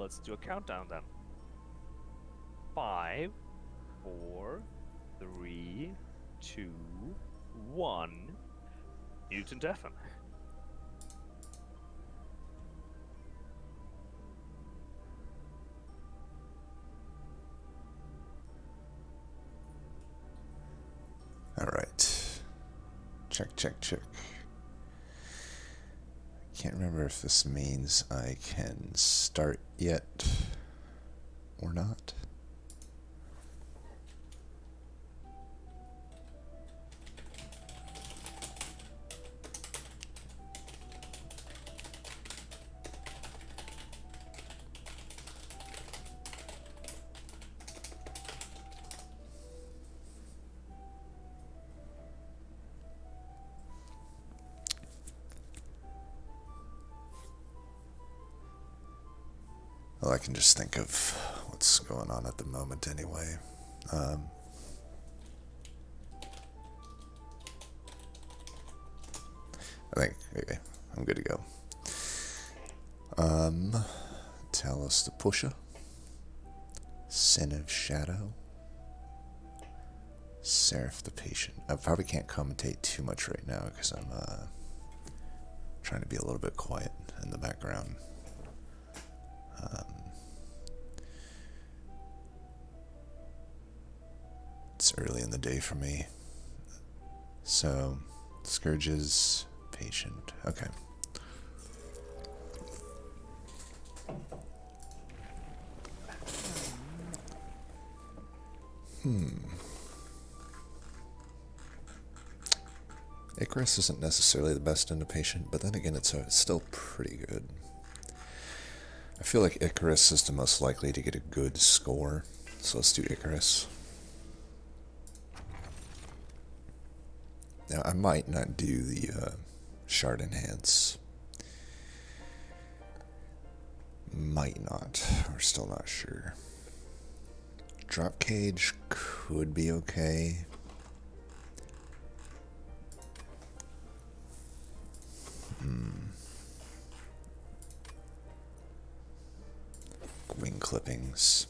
let's do a countdown then. 5, 4, 3, 2, 1. Mutant deafen. Alright. Check, check, check. Can't remember if this means I can start yet or not. Well, I can just think of what's going on at the moment anyway. I think, okay, I'm good to go. Talus the Pusher. Sin of Shadow. Seraph the Patient. I probably can't commentate too much right now because I'm trying to be a little bit quiet in the background. It's early in the day for me. So, Scourges, Patient. Okay. Icarus isn't necessarily the best into Patient, but then again, it's still pretty good. I feel like Icarus is the most likely to get a good score, so let's do Icarus. Now, I might not do the Shard Enhance. Might not. We're still not sure. Drop Cage could be okay. Wing Clippings.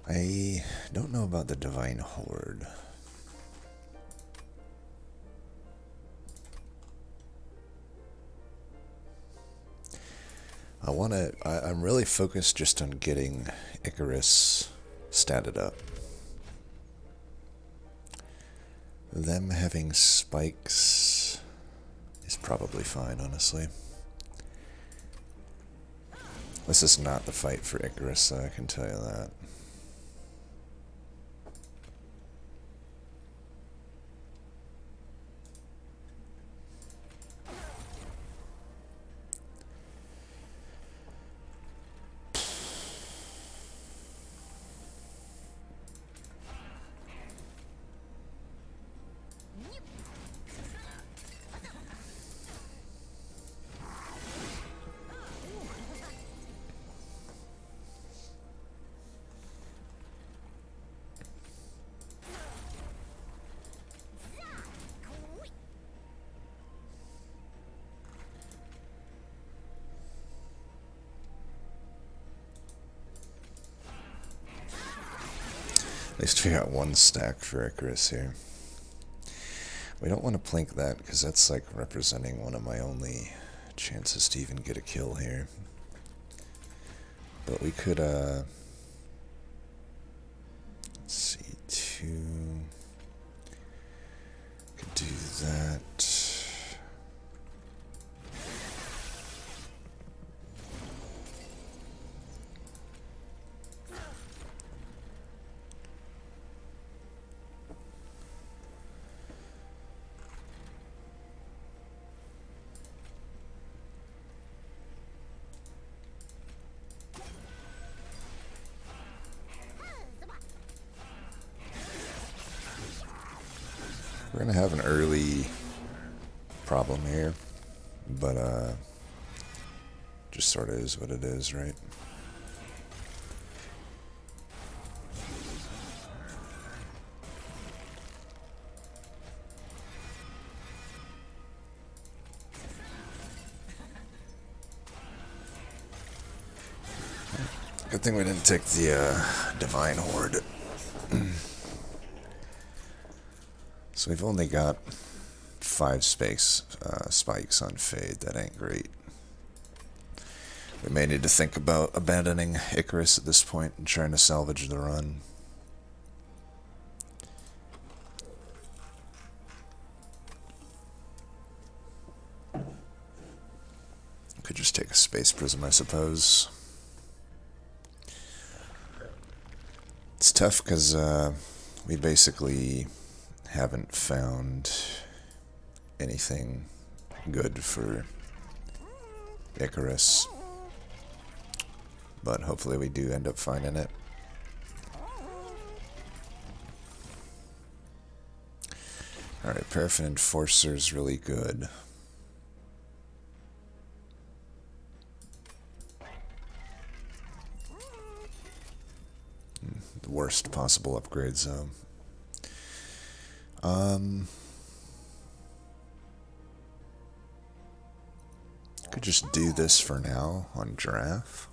I don't know about the Divine Horde. I'm really focused just on getting Icarus statted up. Them having spikes is probably fine, honestly. This is not the fight for Icarus, I can tell you that. At least we got one stack for Icarus here. We don't want to plink that because that's like representing one of my only chances to even get a kill here. But we could, let's see, could do that. We're gonna have an early problem here, but just sort of is what it is, right? Good thing we didn't take the Divine Horde. So we've only got 5 spikes on Fade. That ain't great. We may need to think about abandoning Icarus at this point and trying to salvage the run. Could just take a Space Prism, I suppose. It's tough because we basically haven't found anything good for Icarus. But hopefully we do end up finding it. Alright, Paraffin Enforcer is really good. The worst possible upgrade zone. Could just do this for now on Giraffe.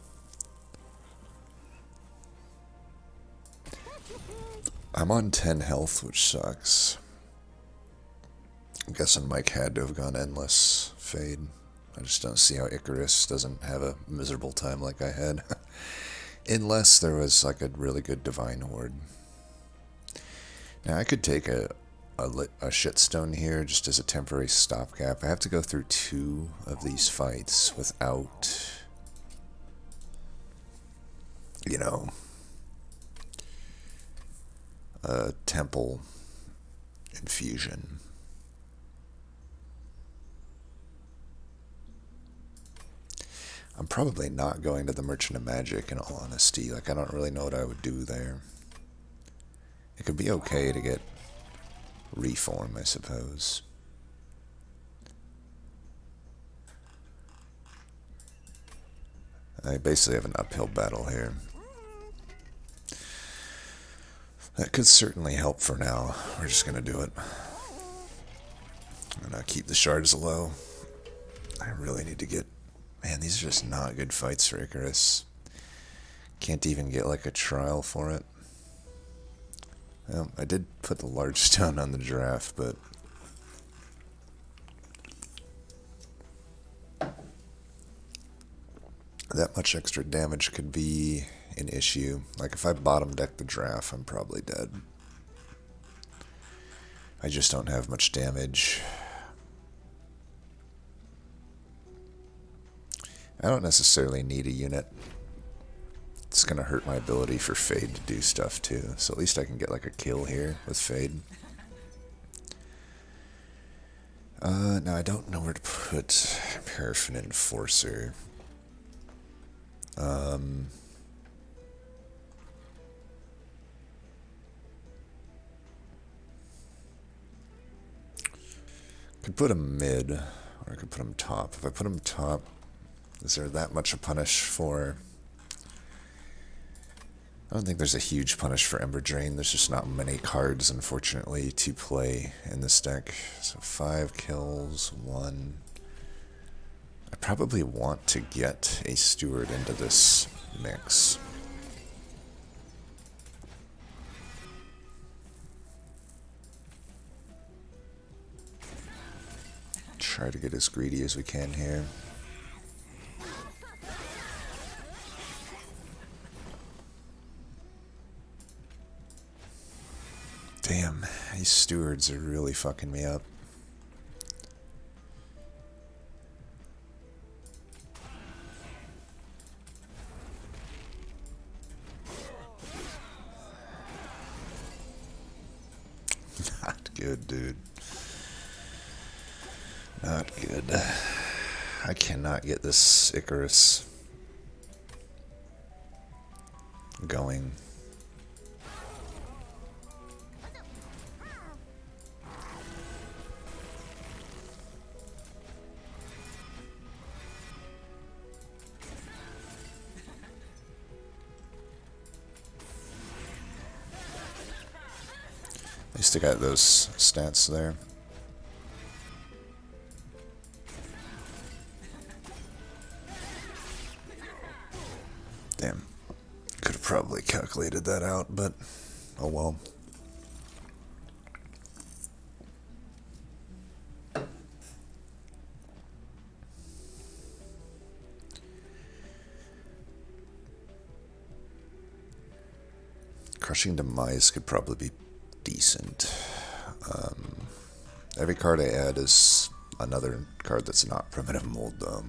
I'm on 10 health, which sucks. I'm guessing Mike had to have gone Endless Fade. I just don't see how Icarus doesn't have a miserable time like I had. Unless there was like a really good Divine Horde. Now I could take a shitstone here just as a temporary stopgap. I have to go through 2 of these fights without, you know, a temple infusion. I'm probably not going to the Merchant of Magic in all honesty. Like, I don't really know what I would do there. It could be okay to get Reform, I suppose. I basically have an uphill battle here. That could certainly help for now. We're just going to do it. I'm going to keep the shards low. I really need to get... Man, these are just not good fights for Icarus. Can't even get like a trial for it. Well, I did put the large stone on the Giraffe, but... that much extra damage could be an issue. Like, if I bottom deck the Giraffe, I'm probably dead. I just don't have much damage. I don't necessarily need a unit. It's going to hurt my ability for Fade to do stuff too. So at least I can get like a kill here with Fade. Now I don't know where to put Paraffin Enforcer. Could put him mid, or I could put him top. If I put him top, is there that much a punish for... I don't think there's a huge punish for Ember Drain. There's just not many cards, unfortunately, to play in this deck. So 5 kills, 1. I probably want to get a Steward into this mix. Try to get as greedy as we can here. Damn, these stewards are really fucking me up. Not good, dude. Not good. I cannot get this Icarus going. At least I got those stats there. Damn. Could have probably calculated that out, but oh well. Crushing Demise could probably be decent. Every card I add is another card that's not Primitive Mold, though.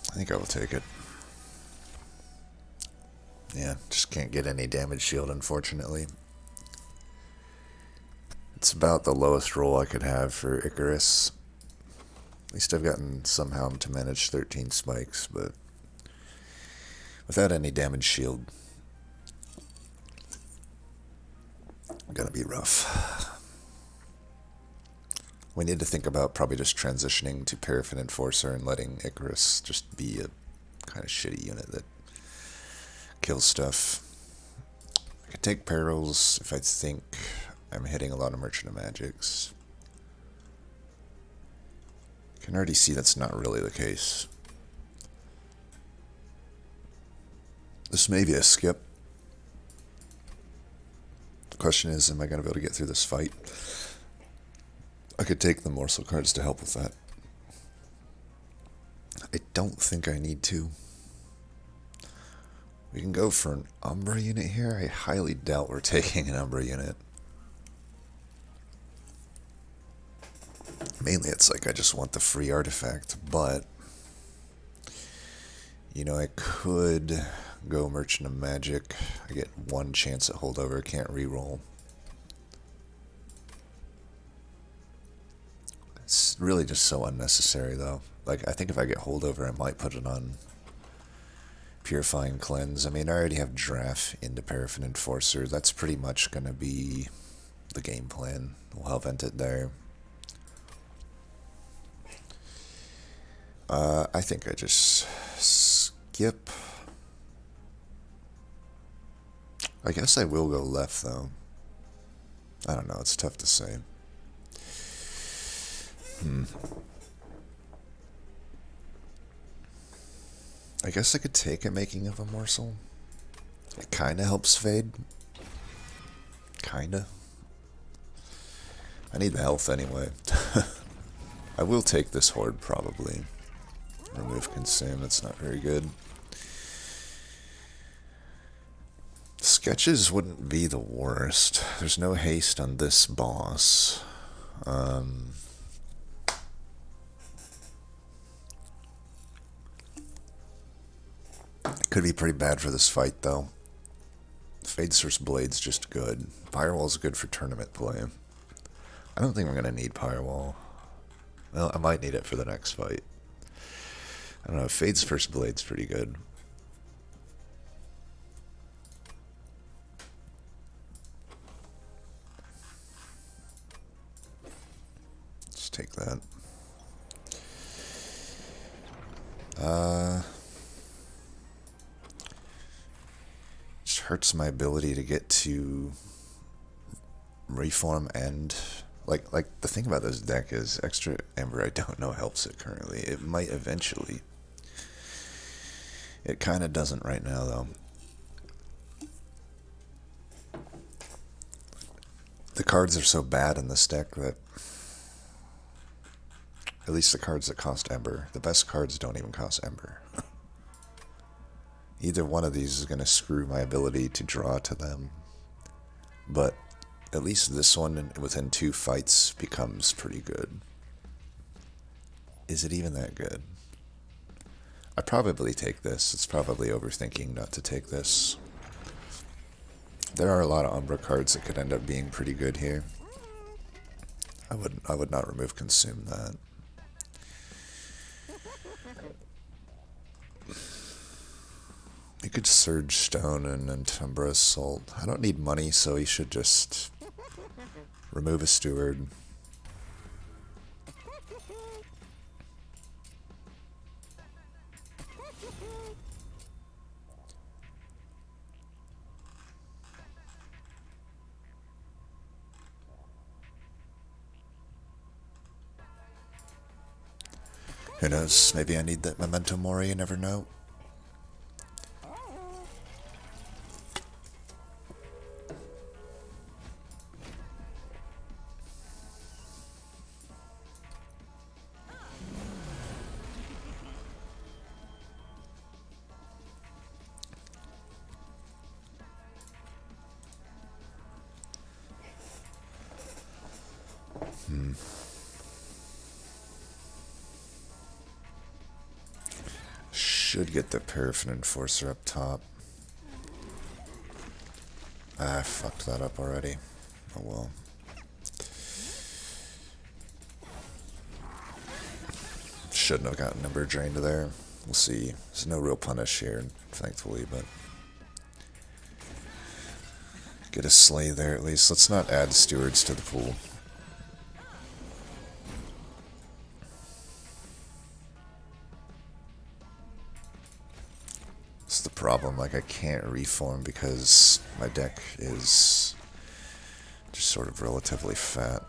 I think I will take it. Yeah, just can't get any damage shield, unfortunately. It's about the lowest roll I could have for Icarus. At least I've gotten somehow to manage 13 spikes, but without any damage shield, gonna be rough. We need to think about probably just transitioning to Paraffin Enforcer and letting Icarus just be a kind of shitty unit that kills stuff. I could take Perils if I think I'm hitting a lot of Merchant of Magics. Can already see that's not really the case. This may be a skip. The question is, am I going to be able to get through this fight? I could take the morsel cards to help with that. I don't think I need to. We can go for an Umbra unit here. I highly doubt we're taking an Umbra unit. Mainly it's like I just want the free artifact, but you know, I could go Merchant of Magic. I get one chance at holdover, can't reroll. It's really just so unnecessary though. Like, I think if I get holdover, I might put it on Purifying Cleanse. I mean, I already have Draft into Paraffin Enforcer. That's pretty much going to be the game plan. We'll help vent it there. I think I just skip. I guess I will go left, though. I don't know, it's tough to say. I guess I could take a Making of a Morsel. It kind of helps Fade. Kinda. I need the health anyway. I will take this Horde, probably. Remove Consume, that's not very good. Sketches wouldn't be the worst. There's no haste on this boss. It could be pretty bad for this fight, though. Fade's first Blade's just good. Firewall's good for tournament play. I don't think I'm going to need Firewall. Well, I might need it for the next fight. I don't know, Fade's first Blade's pretty good. Let's take that. Just hurts my ability to get to Reform and like the thing about this deck is extra Ember I don't know helps it currently. It might eventually. It kind of doesn't right now though. The cards are so bad in this deck that at least the cards that cost Ember, the best cards don't even cost Ember. Either one of these is going to screw my ability to draw to them. But at least this one within 2 fights becomes pretty good. Is it even that good? I'd probably take this. It's probably overthinking not to take this. There are a lot of Umbra cards that could end up being pretty good here. I would not remove Consume that. You could Surge Stone and Umbra Assault. I don't need money, so you should just remove a Steward. Who knows? Maybe I need that memento mori, you never know. Should get the Paraffin Enforcer up top. Ah, I fucked that up already. Oh well. Shouldn't have gotten number drained there. We'll see. There's no real punish here, thankfully, but... Get a Slay there at least. Let's not add stewards to the pool. It's the problem, like I can't reform because my deck is just sort of relatively fat.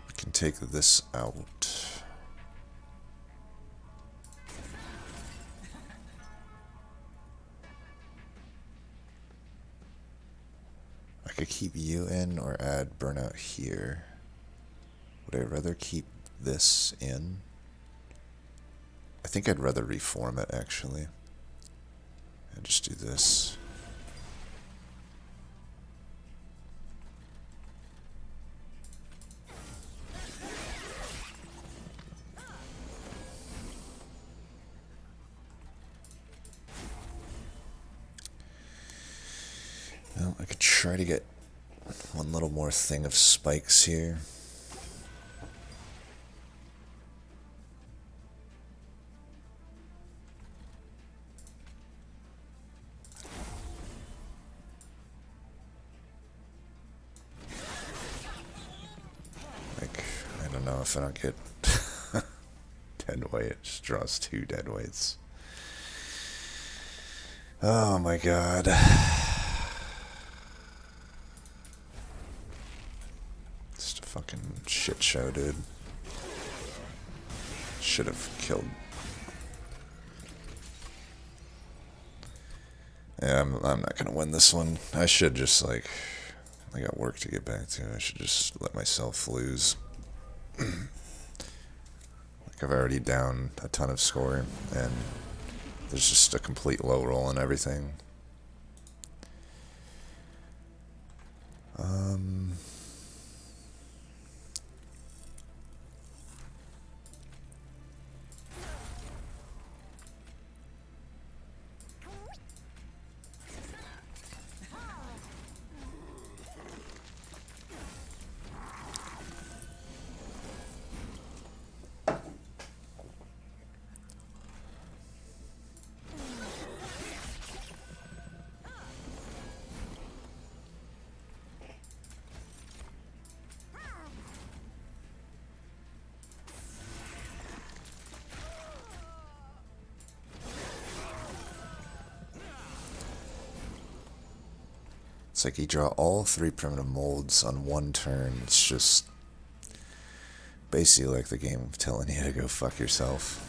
We can take this out. I could keep you in or add Burnout here. Would I rather keep this in? I think I'd rather reform it, actually. And just do this. Well, I could try to get one little more thing of spikes here. Like, I don't know if I don't get dead weight, it just draws 2 dead weights. Oh my god. Just a fucking shit show, dude. Should have killed. Yeah, I'm not gonna win this one. I should just, like, I got work to get back to. I should just let myself lose. Like, I've already down a ton of score, and there's just a complete low roll and everything. It's like you draw all 3 primitive molds on one turn. It's just basically like the game of telling you to go fuck yourself.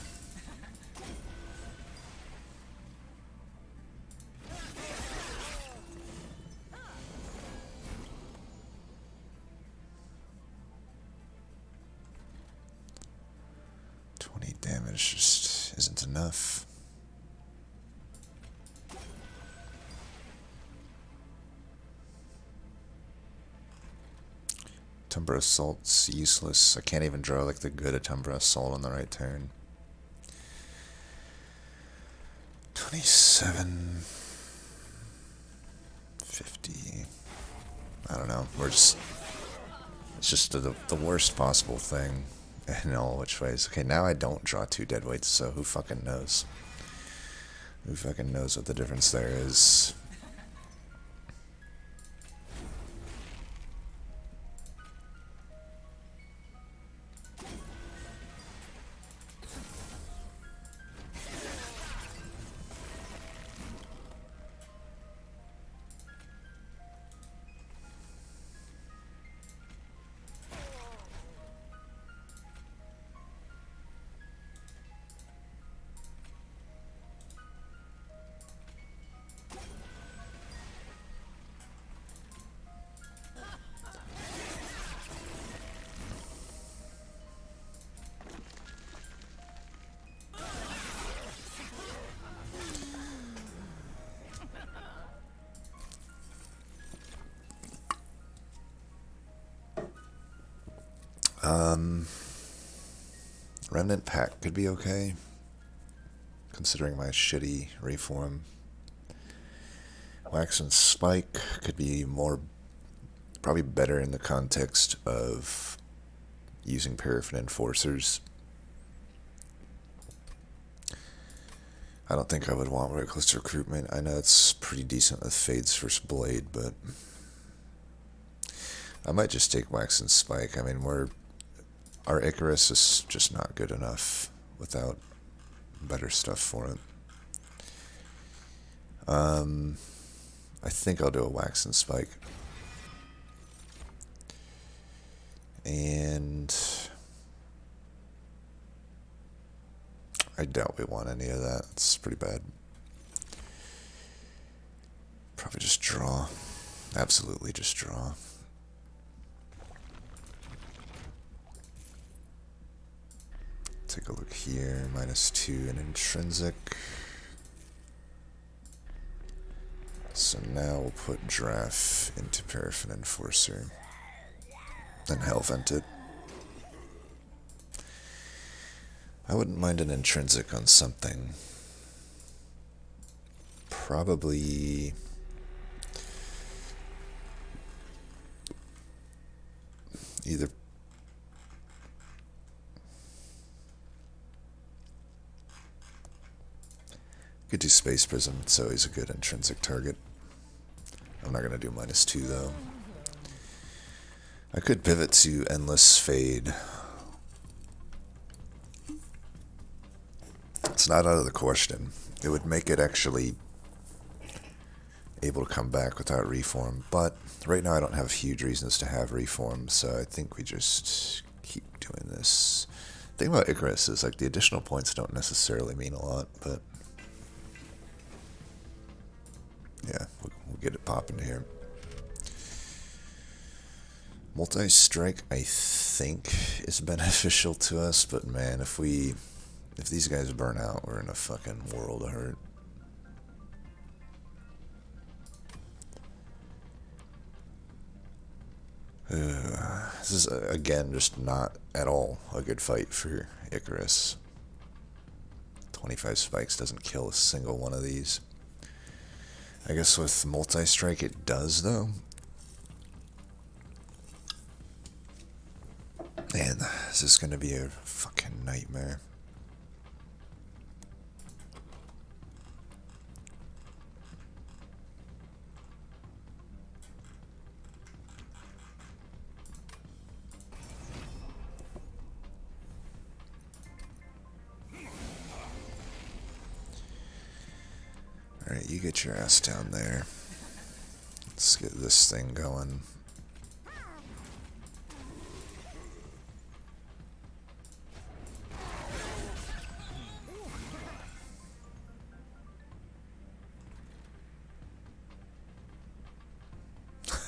Damage just isn't enough. Tumbra Assault's useless. I can't even draw like the good Tumbra Assault on the right turn. 27, 50. I don't know. It's just the worst possible thing in all which ways. Okay, now I don't draw 2 deadweights, so who fucking knows? Who fucking knows what the difference there is? Remnant Pack could be okay, considering my shitty reform. Wax and Spike could be probably better in the context of using Paraffin Enforcers. I don't think I would want Reckless Recruitment. I know it's pretty decent with Fade's First Blade, but I might just take Wax and Spike. I mean, our Icarus is just not good enough without better stuff for it. I think I'll do a Wax and Spike. And I doubt we want any of that. It's pretty bad. Probably just draw. Absolutely just draw. Take a look here. -2 in intrinsic. So now we'll put Draft into Paraffin Enforcer. Then Hellvent it. I wouldn't mind an intrinsic on something. Probably either could do Space Prism, it's always a good intrinsic target. I'm not gonna do -2 though. I could pivot to Endless Fade. It's not out of the question. It would make it actually able to come back without reform, but right now I don't have huge reasons to have reform, so I think we just keep doing this. The thing about Icarus is like the additional points don't necessarily mean a lot, but yeah, we'll get it popping here. Multi-strike, I think, is beneficial to us, but man, if these guys burn out, we're in a fucking world of hurt. This is, again, just not at all a good fight for Icarus. 25 spikes doesn't kill a single one of these. I guess with multi-strike it does, though. Man, this is gonna be a fucking nightmare. Alright, you get your ass down there. Let's get this thing going.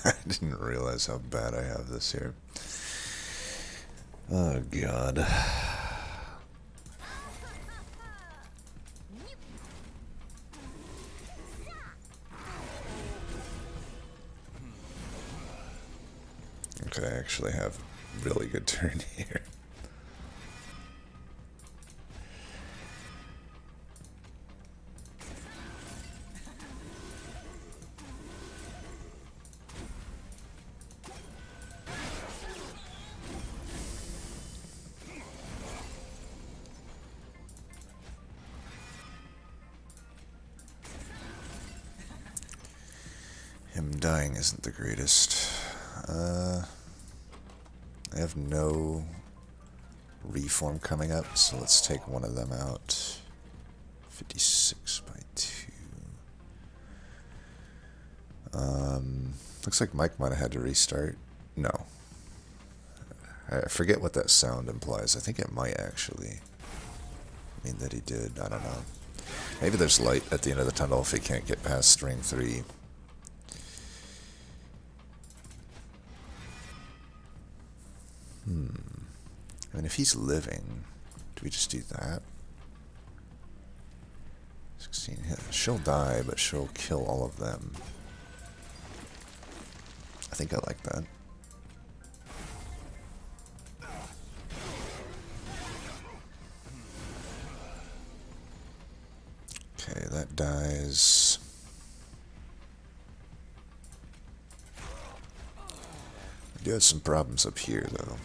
I didn't realize how bad I have this here. Oh god. Okay, I actually have a really good turn here. Him dying isn't the greatest. I have no reform coming up, so let's take one of them out. 56 by 2. Looks like Mike might have had to restart. No. I forget what that sound implies. I think it might actually mean that he did. I don't know. Maybe there's light at the end of the tunnel if he can't get past string 3. I mean, if he's living, do we just do that? 16 hit. She'll die, but she'll kill all of them. I think I like that. dies. We do have some problems up here, though.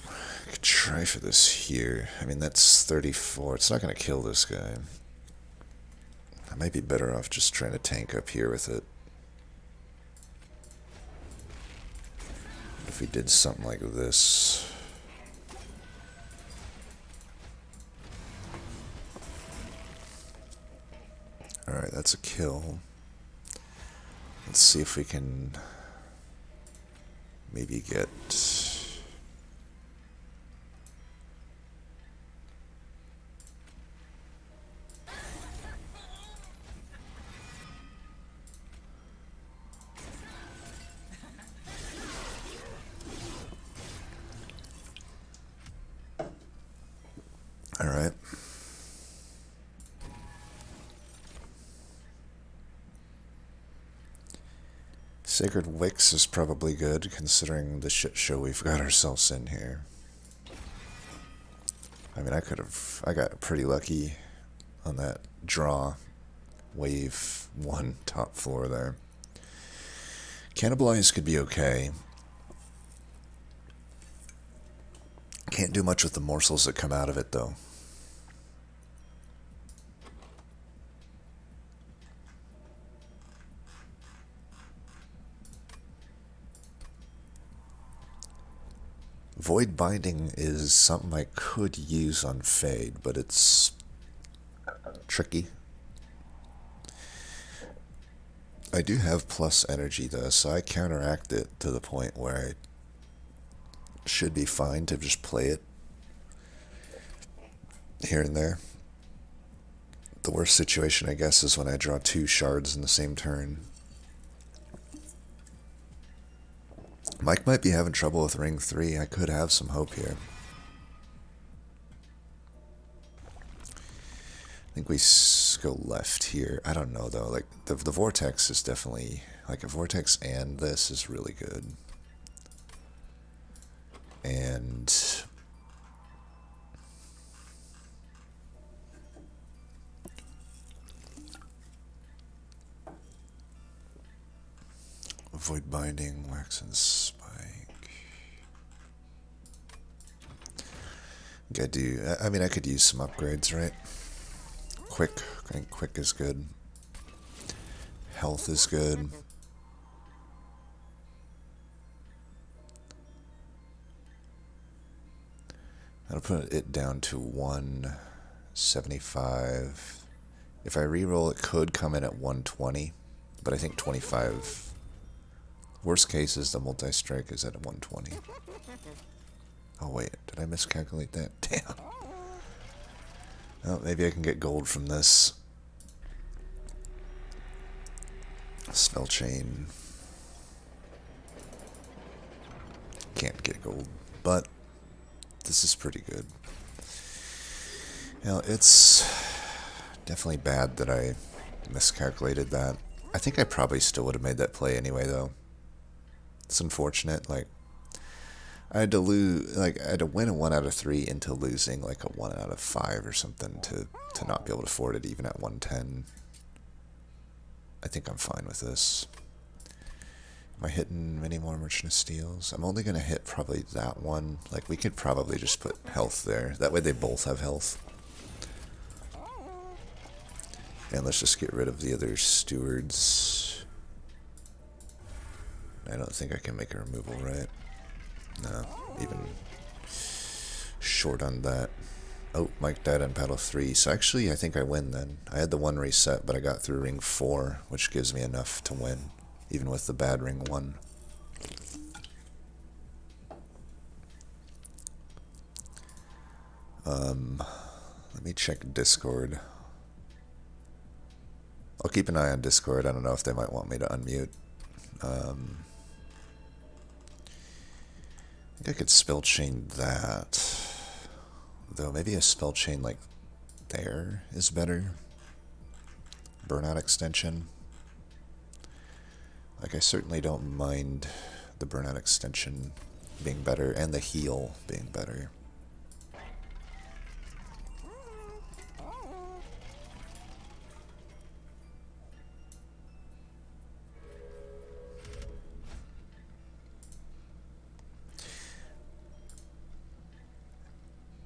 I could try for this here. I mean, that's 34. It's not going to kill this guy. I might be better off just trying to tank up here with it. If we did something like this. Alright, that's a kill. Let's see if we can maybe get... Alright. Sacred Wicks is probably good, considering the shit show we've got ourselves in here. I mean, I got pretty lucky on that draw. Wave 1 top floor there. Cannibalize could be okay. Can't do much with the morsels that come out of it, though. Void Binding is something I could use on Fade, but it's tricky. I do have plus energy, though, so I counteract it to the point where I should be fine to just play it here and there. The worst situation, I guess, is when I draw 2 shards in the same turn. Mike might be having trouble with ring 3. I could have some hope here. I think we go left here. I don't know, though. Like, the vortex is definitely... Like, a vortex and this is really good. And... Void Binding, Wax and Spike. I mean, I could use some upgrades, right? Quick. I think quick is good. Health is good. I'll put it down to 175. If I reroll, it could come in at 120, but I think 25. Worst case is the multi-strike is at 120. Oh wait, did I miscalculate that? Damn. Oh, maybe I can get gold from this. Spell chain. Can't get gold, but this is pretty good. You know, it's definitely bad that I miscalculated that. I think I probably still would have made that play anyway, though. It's unfortunate. Like, I had to lose, like, I had to win a 1 out of 3 into losing like a 1 out of 5 or something to not be able to afford it even at 110. I think I'm fine with this. Am I hitting many more Merchant of Steels? I'm only going to hit probably that one. Like, we could probably just put health there. That way they both have health. And let's just get rid of the other stewards. I don't think I can make a removal, right? No, even short on that. Oh, Mike died on paddle 3. So actually, I think I win then. I had the 1 reset, but I got through ring 4, which gives me enough to win, even with the bad ring 1. Let me check Discord. I'll keep an eye on Discord. I don't know if they might want me to unmute. I think I could spell chain that. Though maybe a spell chain like there is better. Burnout extension. Like, I certainly don't mind the burnout extension being better and the heal being better.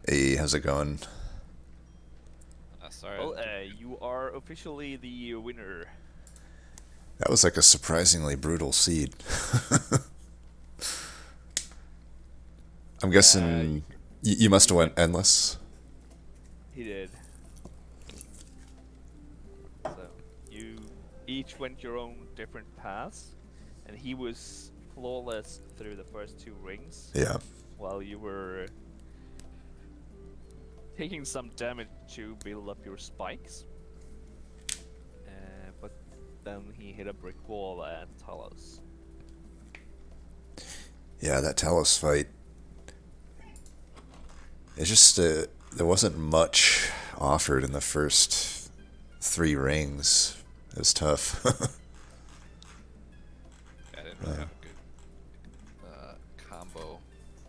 Hey, how's it going? Sorry. Well, you are officially the winner. That was like a surprisingly brutal seed. I'm guessing you must have went endless. He did. So you each went your own different paths, and he was flawless through the first 2 rings, Yeah. while you were taking some damage to build up your spikes. But then he hit a brick wall at Talos. Yeah, that Talos fight. It's just there wasn't much offered in the first 3 rings. It was tough. I didn't really have a good combo,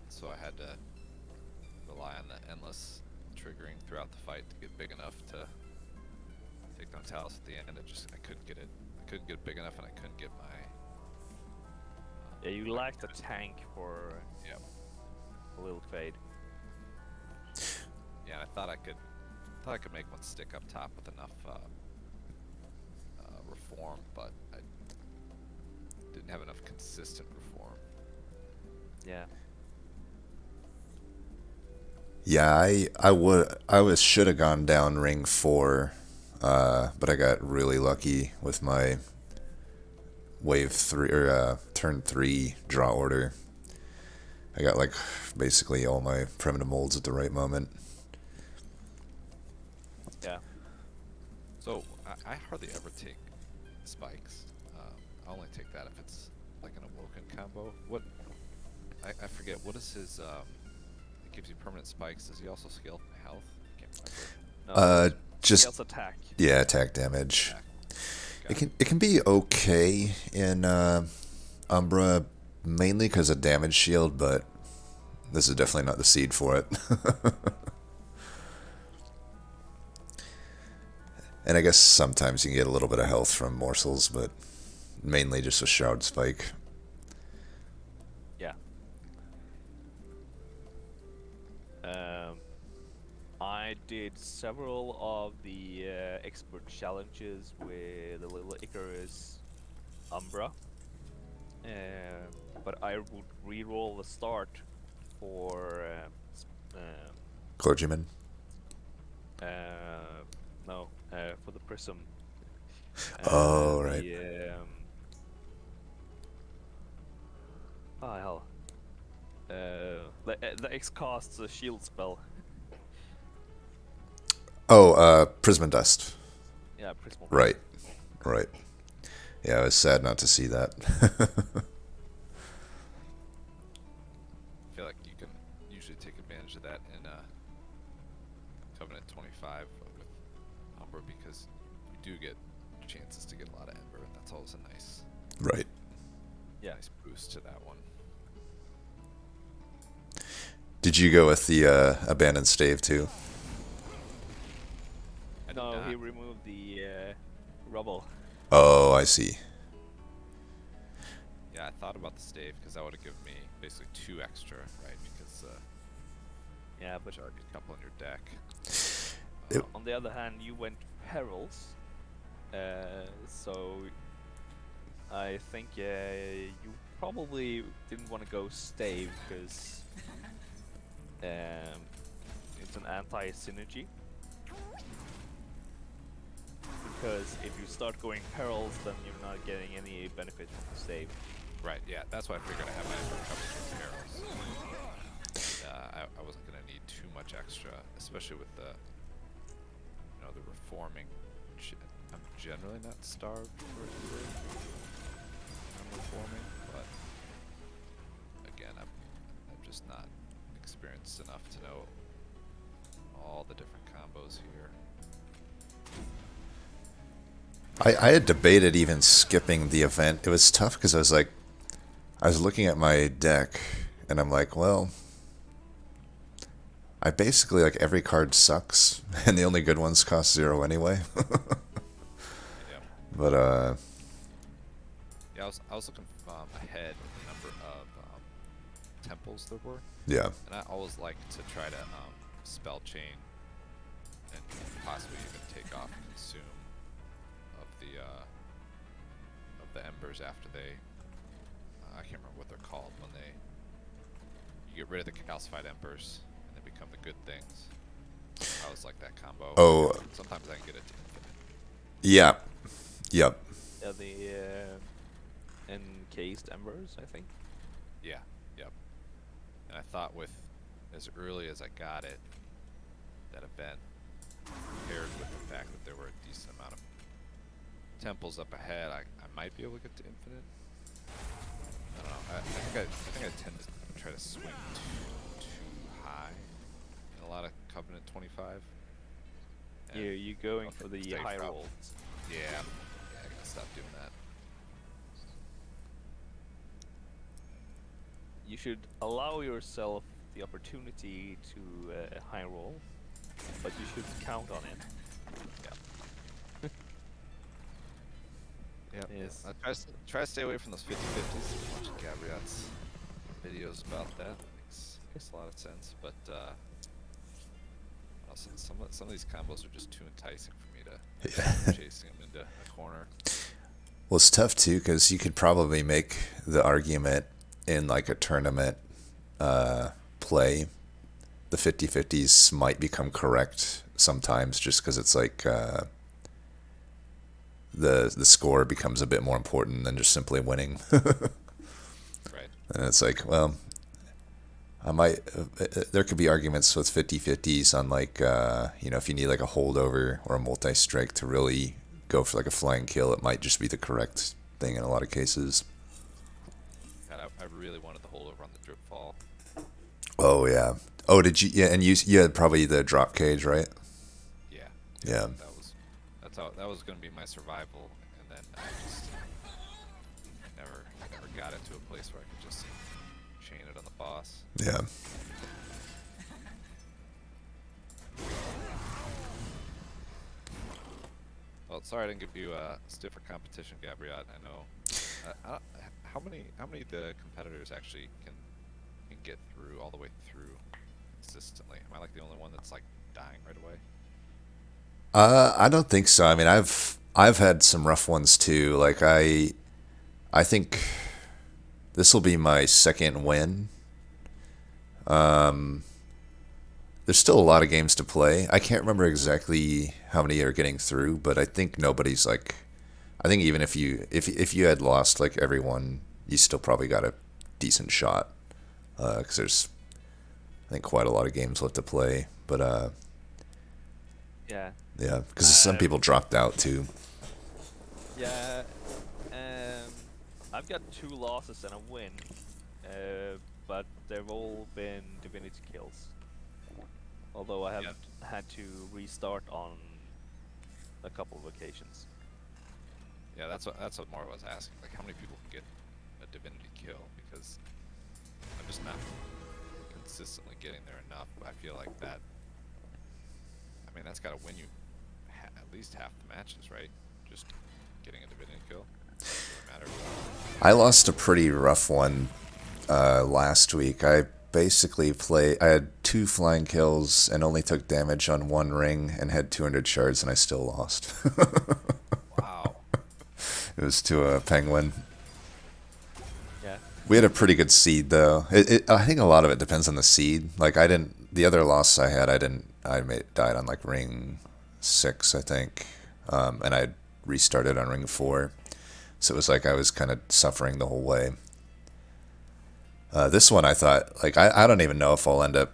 so I had to rely on the endless triggering throughout the fight to get big enough to take down Talos at the end. I couldn't get it. I couldn't get it big enough, and I couldn't get my. Yeah, you lacked a tank for Yep. a little fade. Yeah, I thought I could make one stick up top with enough reform, but I didn't have enough consistent reform. Yeah. Yeah, I should have gone down ring 4, but I got really lucky with my wave 3 or turn 3 draw order. I got like basically all my primitive molds at the right moment. Yeah. So I hardly ever take spikes. I only take that if it's like an awoken combo. What I forget. What is his? It gives you permanent spikes. Does he also scale health? I can't remember. No, Just scales attack. yeah, attack damage. Okay. It can be okay in Umbra, mainly because of damage shield, but this is definitely not the seed for it. And I guess sometimes you can get a little bit of health from morsels, but mainly just a shroud spike. Yeah. I did several of the expert challenges with the little Icarus Umbra, but I would re-roll the start for Clergyman. no, for the Prism. Oh, right. Oh hell. The X casts a shield spell. Oh, Prism and Dust. Yeah, Prism. Right. Right. Yeah, I was sad not to see that. I feel like you can usually take advantage of that in Covenant 25 with Umbra because you do get chances to get a lot of Ember, and that's always a nice, Right. nice boost to that one. Did you go with the Abandoned Stave too? No, he removed the rubble. Oh, I see. Yeah, I thought about the stave because that would have given me basically 2 extra, right? Because Yeah, but charge a couple in your deck. on the other hand, you went perils, so I think you probably didn't want to go stave because it's an anti-synergy. Because if you start going perils, then you're not getting any benefit from the stave. Right, yeah, that's why I figured I have my extra coverage for perils. I wasn't going to need too much extra, especially with the, the reforming. I'm generally not starved for either. I'm reforming, but again, I'm just not experienced enough to know all the different combos here. I had debated even skipping the event. It was tough because I was looking at my deck, and I'm like, well, I basically, like, every card sucks, and the only good ones cost 0 anyway. Yeah. But, Yeah, I was looking ahead at the number of temples there were, yeah. and I always like to try to spell chain and possibly even take off consume of the embers after they I can't remember what they're called when you get rid of the calcified embers and they become the good things. I always like that combo. Oh. Sometimes I can get it to infinite. Yeah. Yep. Yeah, the encased embers, I think. Yeah, yep. And I thought with as early as I got it, that event, paired with the fact that there were a decent amount of temples up ahead, I might be able to get to infinite. I don't know. I think I tend to try to swing too high in a lot of Covenant 25. You going for the stay high from- rolls. Yeah, I gotta stop doing that. You should allow yourself the opportunity to high roll, but you should count on it. Yeah. Yes. I try to stay away from those 50-50s. Watching Gabriot's videos about that makes a lot of sense, but also some of these combos are just too enticing for me to Yeah. chasing them into a corner. Well, it's tough too because you could probably make the argument in like a tournament play. The 50-50s might become correct sometimes just because it's like the score becomes a bit more important than just simply winning. Right. And it's like, well, I might. There could be arguments with 50-50s on like, if you need like a holdover or a multi-strike to really go for like a flying kill, it might just be the correct thing in a lot of cases. God, I really wanted the holdover on the drip fall. Oh yeah. Oh, did you? Yeah, and you had probably the drop cage, right? Yeah. Yeah. That was gonna be my survival, and then I just never got it to a place where I could just chain it on the boss. Yeah. Well, sorry I didn't give you a stiffer competition, Gabriot. I know. How many of the competitors actually can get through all the way through consistently? Am I like the only one that's like dying right away? I don't think so. I mean, I've had some rough ones too. Like I think this will be my second win. There's still a lot of games to play. I can't remember exactly how many are getting through, but I think nobody's like. I think even if you had lost like everyone, you still probably got a decent shot. Because there's, I think, quite a lot of games left to play. But Yeah. yeah, because some people dropped out too. Yeah. I've got 2 losses and a win, but they've all been divinity kills. Although I have had to restart on a couple of occasions. Yeah, that's what Mara was asking. Like, how many people can get a divinity kill? Because I'm just not consistently getting there enough. I feel like that. I mean, that's got to win you at least half the matches, right? Just getting a divinity kill. Doesn't really matter. I lost a pretty rough one last week. I had 2 flying kills and only took damage on 1 ring and had 200 shards, and I still lost. Wow. It was to a penguin. Yeah. We had a pretty good seed though. I think a lot of it depends on the seed. Like the other loss I had, died on like ring 6, I think, and I restarted on ring 4. So it was like I was kind of suffering the whole way. This one I thought, like, I don't even know if I'll end up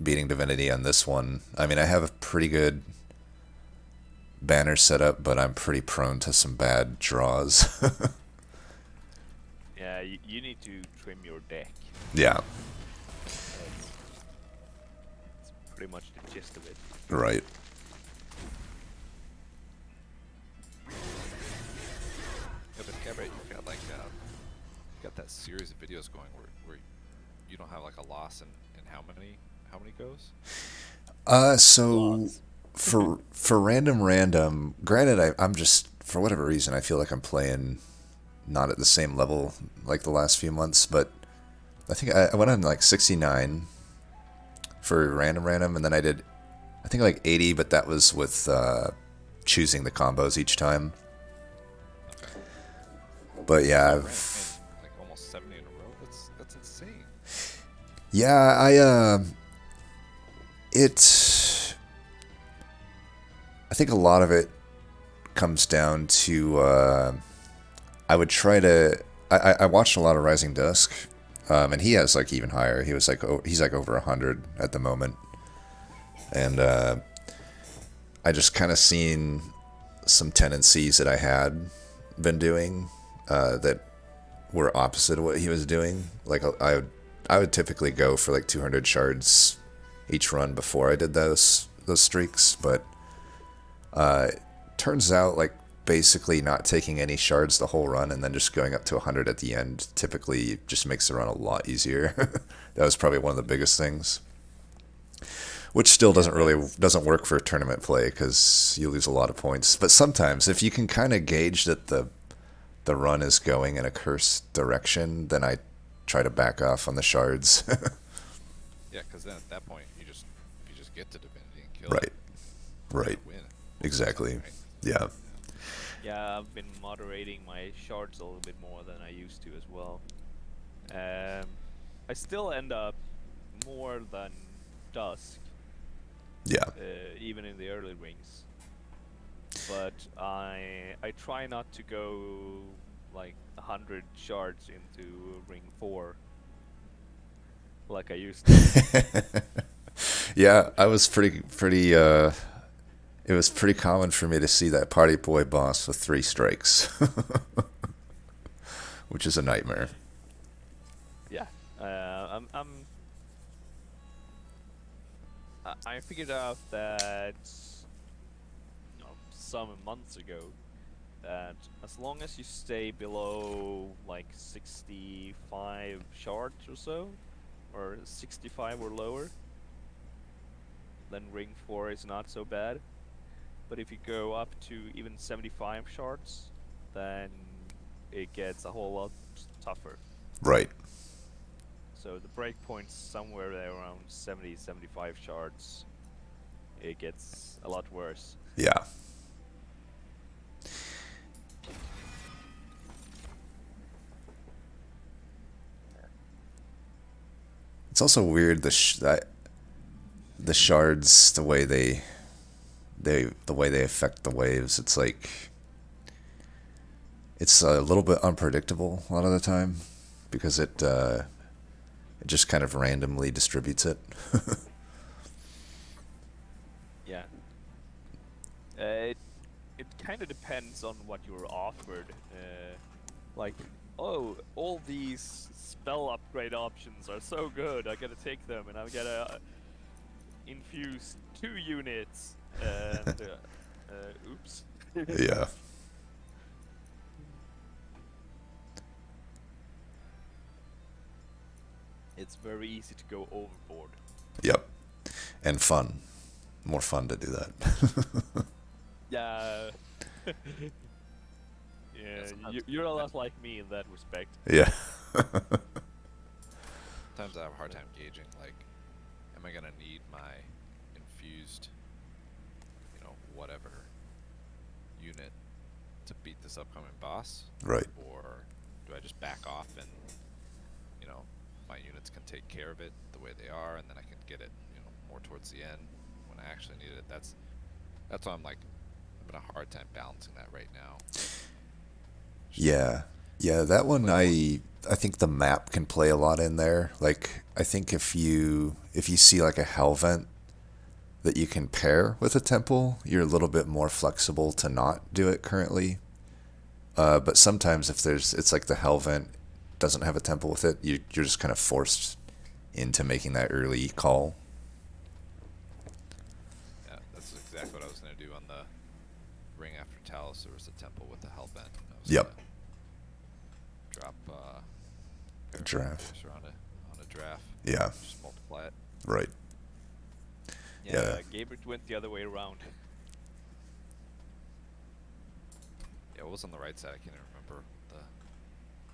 beating Divinity on this one. I mean, I have a pretty good banner set up, but I'm pretty prone to some bad draws. Yeah, you need to trim your deck. Yeah, That's pretty much the gist of it. right. series of videos going where you don't have like a loss in how many goes? So Lots. for random, granted, I'm just for whatever reason I feel like I'm playing not at the same level like the last few months, but I think I went on like 69 for random, and then I did I think like 80, but that was with choosing the combos each time. Okay. But yeah, So I've, like almost 70 in a row. That's insane. yeah, it. I think a lot of it comes down to I would try to. I watched a lot of Rising Dusk, and he has like even higher. He was like he's like over 100 at the moment, and I just kind of seen some tendencies that I had been doing that were opposite of what he was doing. Like I would typically go for like 200 shards each run before I did those streaks, but turns out like basically not taking any shards the whole run and then just going up to 100 at the end typically just makes the run a lot easier. That was probably one of the biggest things. Which still doesn't work for tournament play because you lose a lot of points. But sometimes if you can kind of gauge that the run is going in a cursed direction, then I try to back off on the shards. Yeah, because then at that point you just get to divinity and kill. Right. It. Right. Win. Exactly. Right? Yeah. Yeah, I've been moderating my shards a little bit more than I used to as well. I still end up more than Dusk, Yeah. even in the early rings. But I try not to go like 100 shards into ring 4 like I used to. Yeah, I was pretty it was pretty common for me to see that party boy boss with 3 strikes. Which is a nightmare. Yeah, I figured out that some months ago that as long as you stay below like 65 shards or so, or 65 or lower, then ring 4 is not so bad. But if you go up to even 75 shards, then it gets a whole lot tougher. Right. So the breakpoint's somewhere there around 70, 75 shards. It gets a lot worse. Yeah. It's also weird that the shards, the way they affect the waves. It's like it's a little bit unpredictable a lot of the time because it just kind of randomly distributes it. Yeah. It kind of depends on what you're offered. Like, oh, all these spell upgrade options are so good. I gotta take them, and I'm gonna infuse 2 units. And oops. Yeah. It's very easy to go overboard. Yep. And fun. More fun to do that. Yeah. Yeah, you're a lot like me in that respect. Yeah. Sometimes I have a hard time gauging, like, am I gonna need my infused, whatever unit to beat this upcoming boss? Right. Or do I just back off and, my units can take care of it the way they are, and then I can get it, more towards the end when I actually need it. That's why I'm like, having a hard time balancing that right now. Yeah. Yeah, that one I think the map can play a lot in there. Like I think if you see like a hell vent that you can pair with a temple, you're a little bit more flexible to not do it currently. But sometimes if it's like the hell vent doesn't have a temple with it, you're just kind of forced into making that early call. Yeah, that's exactly what I was gonna do on the ring after Talos. There was a temple with a hell vent. And I was Yep. gonna drop Draft. Pressure on a draft. Yeah. Just multiply it. Right. Yeah. Gabriot went the other way around. Yeah, what was on the right side? I can't even remember.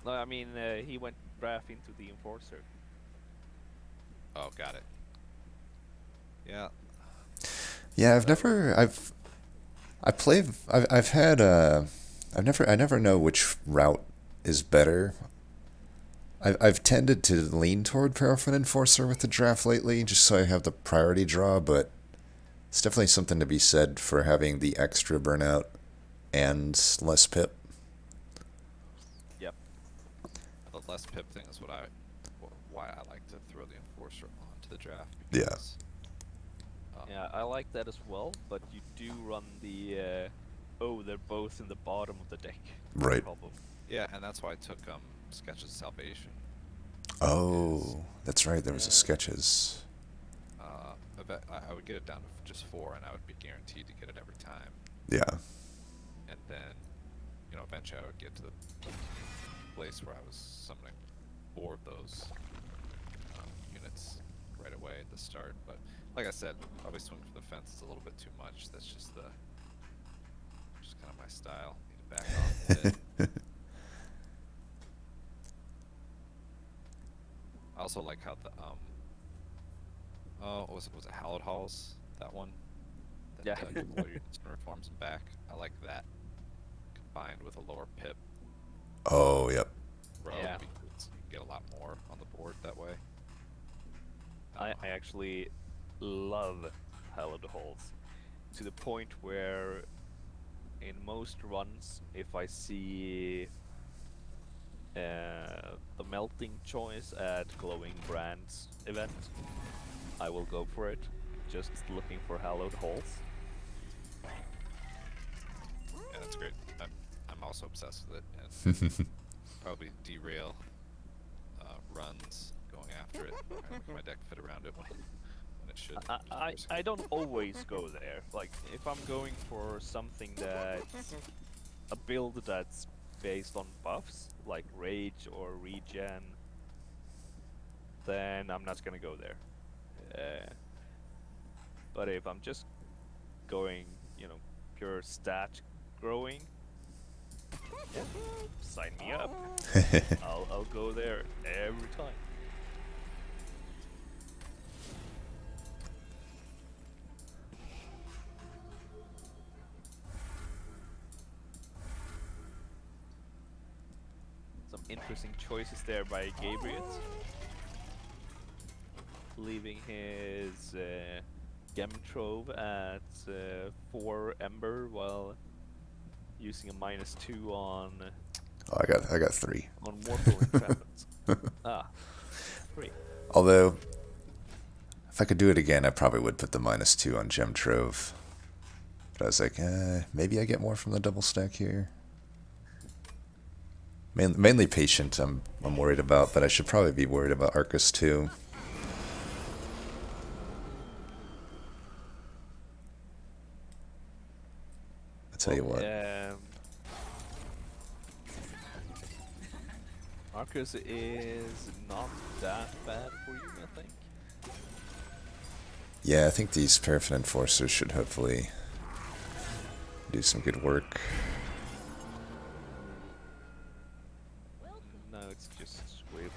No, I mean he went draft into the enforcer. Oh, got it. Yeah. Yeah, I've had I never know which route is better. I've tended to lean toward Paraffin Enforcer with the draft lately, just so I have the priority draw, but it's definitely something to be said for having the extra burnout and less pip. Yep. The less pip thing is why I like to throw the enforcer onto the draft. Yeah. Because, Yeah, I like that as well, but you do run the they're both in the bottom of the deck Right. problem. Yeah, and that's why I took Sketches of Salvation. Oh, that's right. There was a Sketches. I would get it down to just 4, and I would be guaranteed to get it every time. Yeah. And then, eventually I would get to the place where I was summoning 4 of those units right away at the start. But like I said, probably swing for the fence is a little bit too much. That's just kind of my style. Need to back off a bit. I also like how the was it Hallowed Halls, that one? Yeah. All your reforms them back. I like that combined with a lower pip Oh, yep. rogue, Yeah. because you can get a lot more on the board that way. I actually love Hallowed Halls to the point where in most runs, if I see the melting choice at Glowing Brands event, I will go for it, just looking for Hallowed Halls. Yeah, that's great. I'm also obsessed with it, and probably derail runs going after it. Trying to make my deck fit around it when it should. I don't always go there. Like, if I'm going for something that's a build that's based on buffs, like Rage or Regen, then I'm not gonna go there. But if I'm just going, pure stat growing, yeah, sign me up. I'll go there every time. Some interesting choices there by Gabriot. Leaving his Gem Trove at 4 Ember while using a -2 on Oh, I got 3. on Mortal Entrapment. 3. Although, if I could do it again, I probably would put the -2 on Gem Trove. But I was like, maybe I get more from the double stack here. Mainly Patient I'm worried about, but I should probably be worried about Arcus too. I tell you what. Arcus is not that bad for you, I think. Yeah, I think these Paraffin Enforcers should hopefully do some good work. No, it's just Wave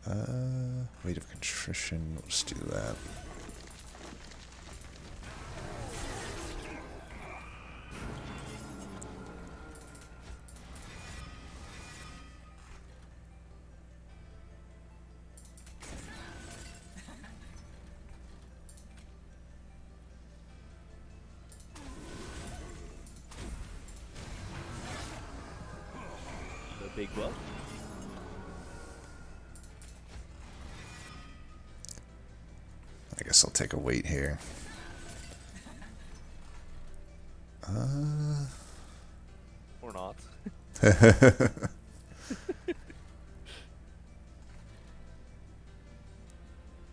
Contrition. Weight of Contrition, let's do that. The big what? I guess I'll take a weight here. Or not.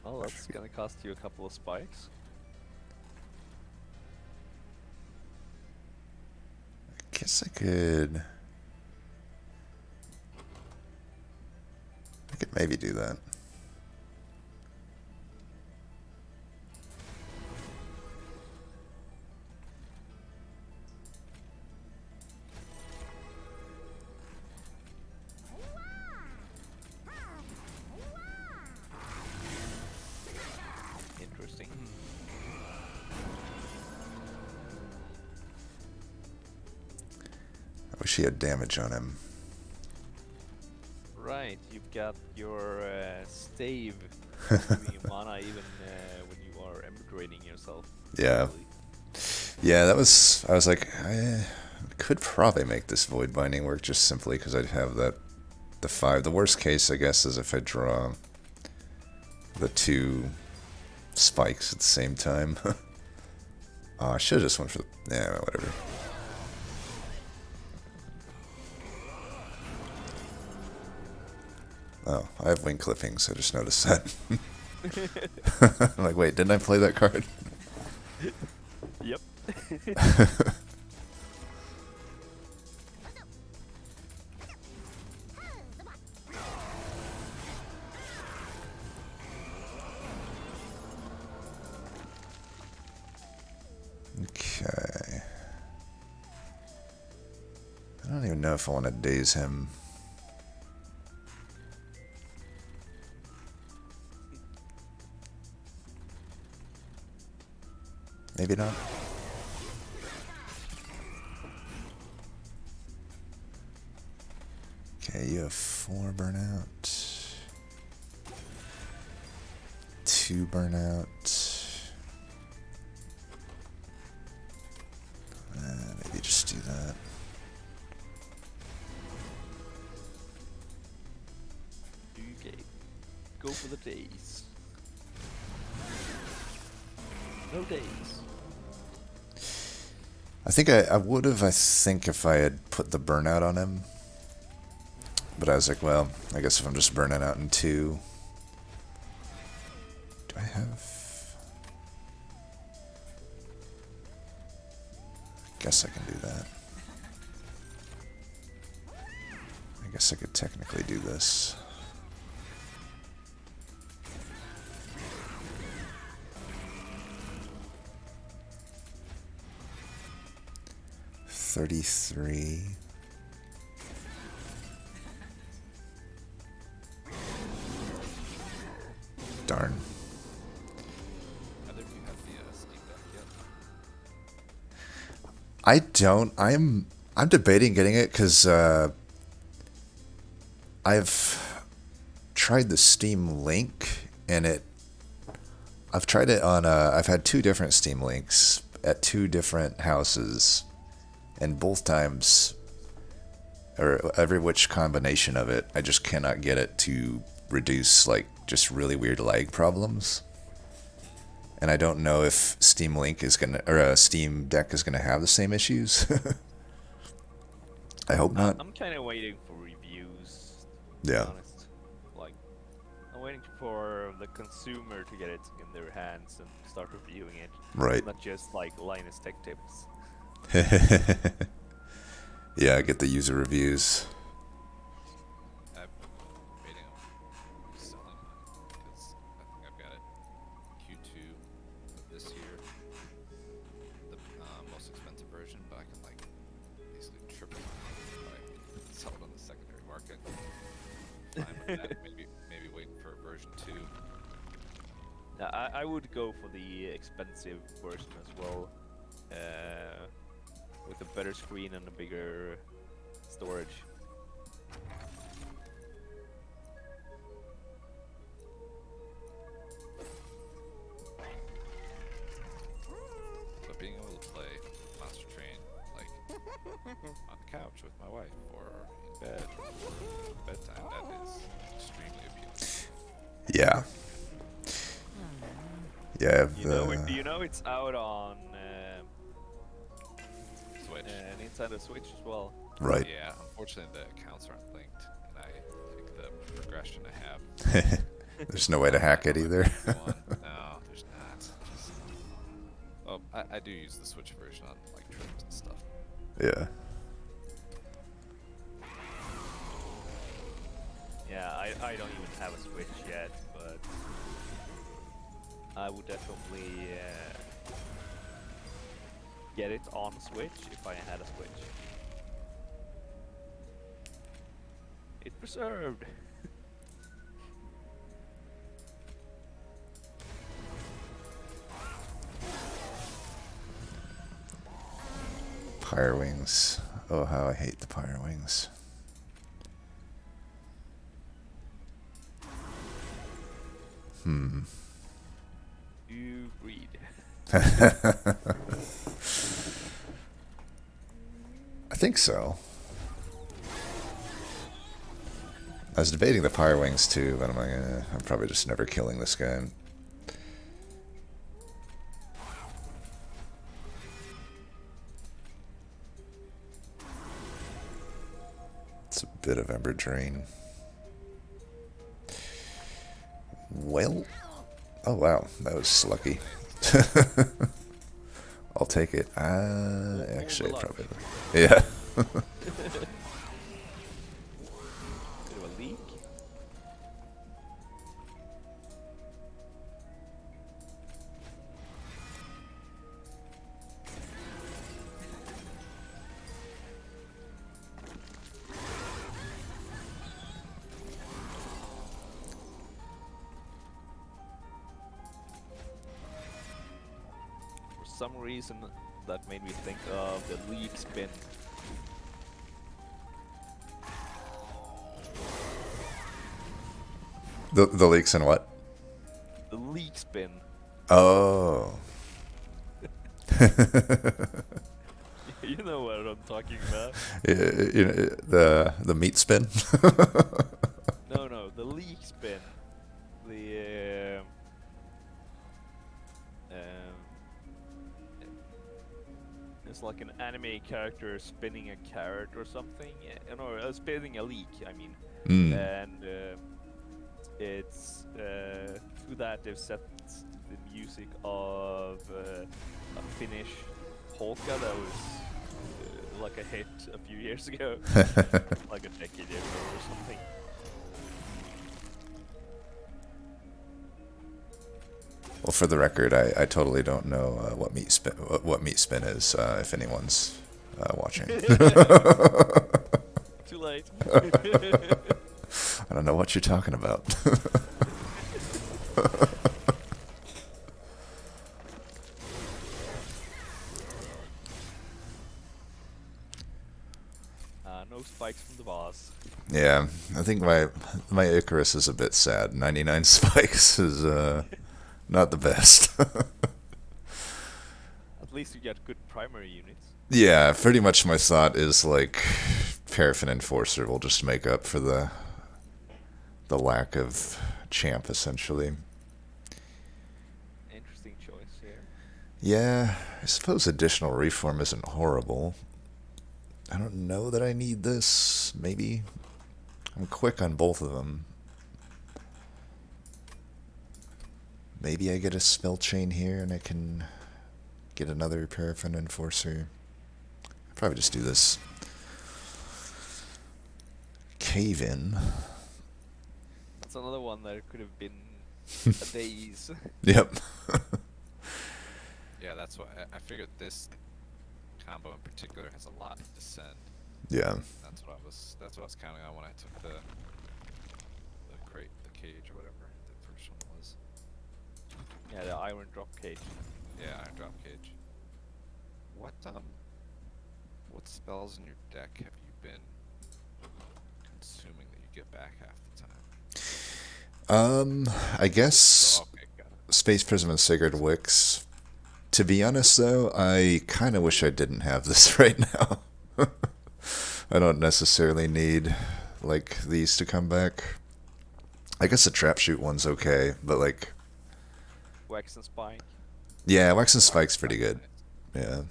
Well, that's gonna cost you a couple of spikes. I guess I could could maybe do that. Interesting. I wish he had damage on him. Right, you've got your stave giving you mana even when you are ember draining yourself. Yeah. Really. Yeah, that was... I was like, I could probably make this Void Binding work just simply because I'd have that... the 5. The worst case, I guess, is if I draw the 2 spikes at the same time. Oh, I should have just went for the... Yeah, whatever. Oh, I have wing clippings. I just noticed that. I'm like, wait, didn't I play that card? Yep. Okay. I don't even know if I want to daze him. Maybe not. Okay, you have 4 burnout. 2 burnout. Maybe just do that. Okay. Go for the days. No days. I think I would have, I think, if I had put the burnout on him. But I was like, well, I guess if I'm just burning out in 2... Do I have... Guess I can do that. I guess I could technically do this. $33. Darn. Either of you have the Steam Deck yet? I don't. I'm debating getting it because I've tried the Steam Link and I've tried it on I've had 2 different Steam Links at 2 different houses, and both times, or every which combination of it, I just cannot get it to reduce like just really weird lag problems. And I don't know if Steam Link is gonna, or Steam Deck is gonna have the same issues. I hope not. I'm kind of waiting for reviews. Yeah. To be honest. Like, I'm waiting for the consumer to get it in their hands and start reviewing it. Right. Not just like Linus Tech Tips. Yeah, get the user reviews. I'm waiting on selling mine because I think I've got it Q2 of this year, the most expensive version, but I can like basically triple it if I sell it on the secondary market. Fine with that. Maybe waiting for version 2. I would go for the expensive version as well, with a better screen and a bigger storage. But being able to play Monster Train like on the couch with my wife or in bed bedtime, that is extremely appealing. Yeah. Yeah. Do you know it's out on Switch. Nintendo Switch as well? Right. Yeah, unfortunately the accounts aren't linked, and I think the progression I have. There's no way to hack it either. No, there's not. Well, I do use the Switch version on like trips and stuff. Yeah. Yeah, I don't even Switch yet, but I would definitely get it on Switch if I had a Switch. It's preserved. Pyre wings. Oh, how I hate the pyre wings. You breed. I think so. I was debating the pyre wings too, but I'm like, I'm probably just never killing this guy. It's a bit of Ember Drain. Well, oh wow, that was lucky. I'll take it. Actually, probably. Yeah. Bit of a leak. For some reason, that made me think of the leak spin. The leaks and what? The leak spin. Oh. You know what I'm talking about. You know, the meat spin. No, the leak spin. The it's like an anime character spinning a carrot or something. No, spinning a leak. I mean, and it's through that they've set the music of a Finnish polka that was like a hit a few years ago, like a decade ago or something. Well, for the record, I totally don't know what meat spin is. If anyone's watching, Too late. I don't know what you're talking about. No spikes from the boss. Yeah, I think my Icarus is a bit sad. 99 spikes is not the best. At least you get good primary units. Yeah, pretty much my thought is like Paraffin Enforcer will just make up for the lack of champ, essentially. Interesting choice here. Yeah, I suppose additional reform isn't horrible. I don't know that I need this. Maybe. I'm quick on both of them. Maybe I get a spell chain here and I can get another Paraffin Enforcer. I'll probably just do this. Cave in. That's another one that could have been a days. Yep. Yeah, that's why I figured this combo in particular has a lot of descent. Yeah. That's what I was counting on when I took the crate, the cage or whatever the first one was. Yeah, the iron drop cage. Yeah, iron drop cage. What spells in your deck have you been consuming that you get back half the time? I guess Oh, okay, got it. Space Prism and Sacred Wicks. To be honest, though, I kind of wish I didn't have this right now. I don't necessarily need, like, these to come back. I guess the Trap Shoot one's okay, but, like... Wax and Spike. Yeah, Wax and Spike's pretty good. Yeah.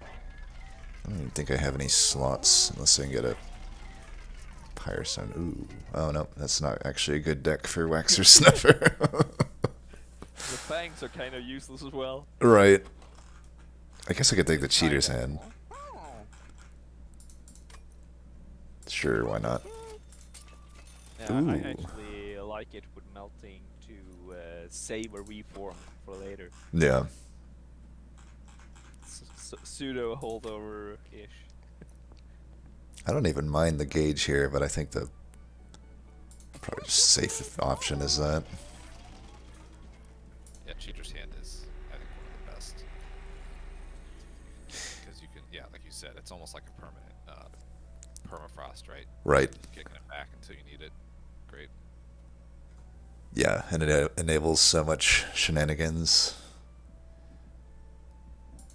I don't even think I have any slots, unless I can get a Pyre Stone. Ooh. Oh, no, that's not actually a good deck for Wax or Snuffer. The fangs are kind of useless as well. Right. I guess I could take the Cheater's Hand. Sure, why not? Yeah, I Ooh. actually like it with melting to save a reform for later. Yeah. Pseudo holdover-ish. I don't even mind the gauge here, but I think the probably just safe option is that. Yeah, Cheater's Hand is, I think, one of the best. Because you can, yeah, like you said, it's almost like a permanent permafrost, right? Right. Kicking it back until you need it. Great. Yeah, and it enables so much shenanigans.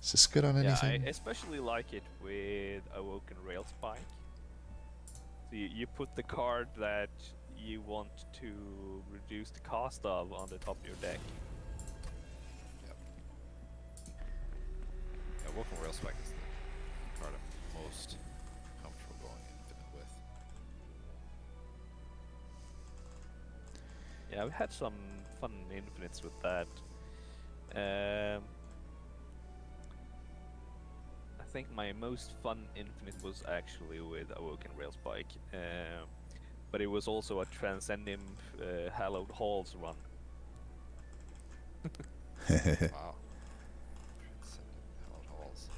Is this good on Yeah, anything? I especially like it with Awoken Rail Spike. So you put the card that you want to reduce the cost of on the top of your deck. Yep. Yeah, Welcome Rail Spike is the card I'm most comfortable going infinite with. Yeah, I've had some fun infinites with that. I think my most fun infinite was actually with Awoken Rail Spike, but it was also a Transcendim Hallowed Halls run. Wow. Transcendent Hallowed Halls.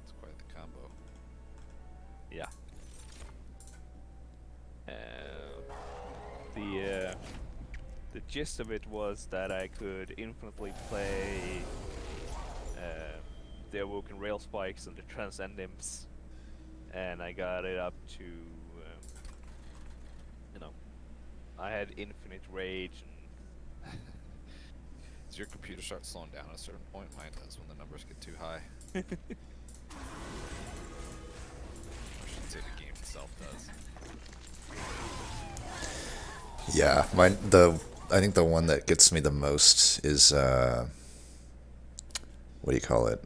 It's quite the combo. Yeah. The gist of it was that I could infinitely play the Awoken Rail Spikes and the Transcendims, and I got it up to, you know, I had infinite rage. And Does your computer start slowing down at a certain point? Mine does when the numbers get too high. I should say the game itself does. Yeah, I think the one that gets me the most is what do you call it?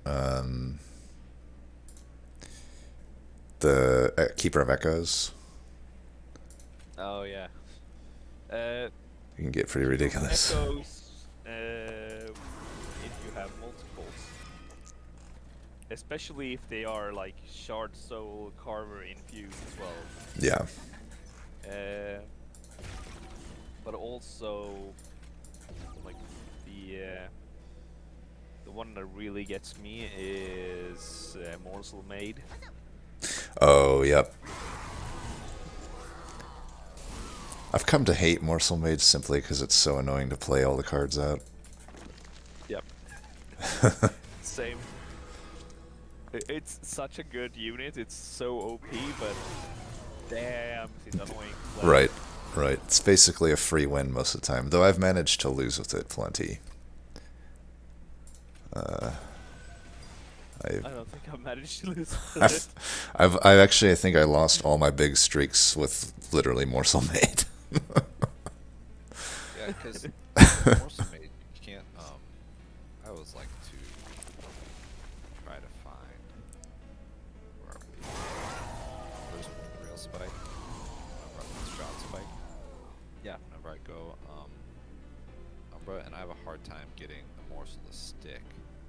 The Keeper of Echoes. oh yeah. You can get pretty ridiculous. Echoes, if you have multiples, especially if they are like Shard Soul Carver infused as well. Yeah. But also, like the one that really gets me is Morsel Maid. Oh, yep. I've come to hate Morsel Mage simply because it's so annoying to play all the cards out. Yep. Same. It's such a good unit. It's so OP, but damn, it's annoying. to play. Right, right. It's basically a free win most of the time, though I've managed to lose with it plenty. I don't think I've managed to lose with it. I actually, I think I lost all my big streaks with literally Morsel Made. Yeah, because Morsel Maid, you can't, I always like to try to find, where are we? There's a Rail Spike, whenever I Shroud Spike. Yeah. Whenever I go, Umbra, and I have a hard time getting a morsel to stick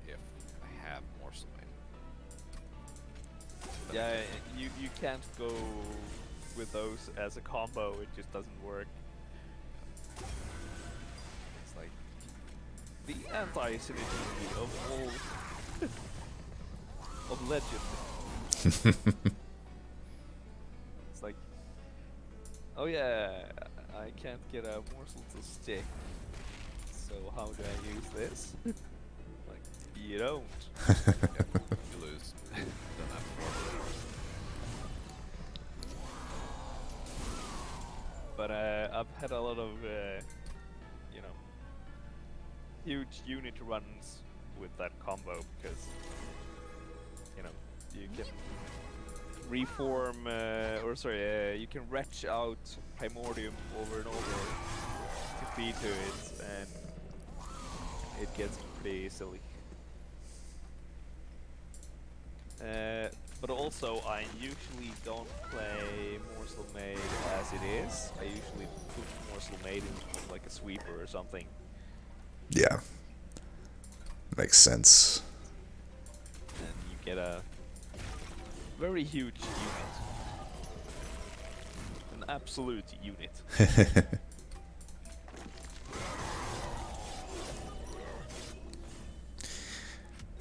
if I have Morsel Maid. But Yeah, you can't go with those as a combo. It just doesn't work. It's like the anti-synergy of all of Legend. It's like, oh yeah, I can't get a morsel to stick. So how do I use this? Like, you don't. you lose. Done that before. But I've had a lot of, you know, huge unit runs with that combo because, you know, you can reform, you can retch out Primordium over and over to feed to it, and it gets pretty silly. But also, I usually don't play Morsel Maid as it is. I usually put Morsel Maid in like a sweeper or something. Yeah. Makes sense. And you get a very huge unit. An absolute unit.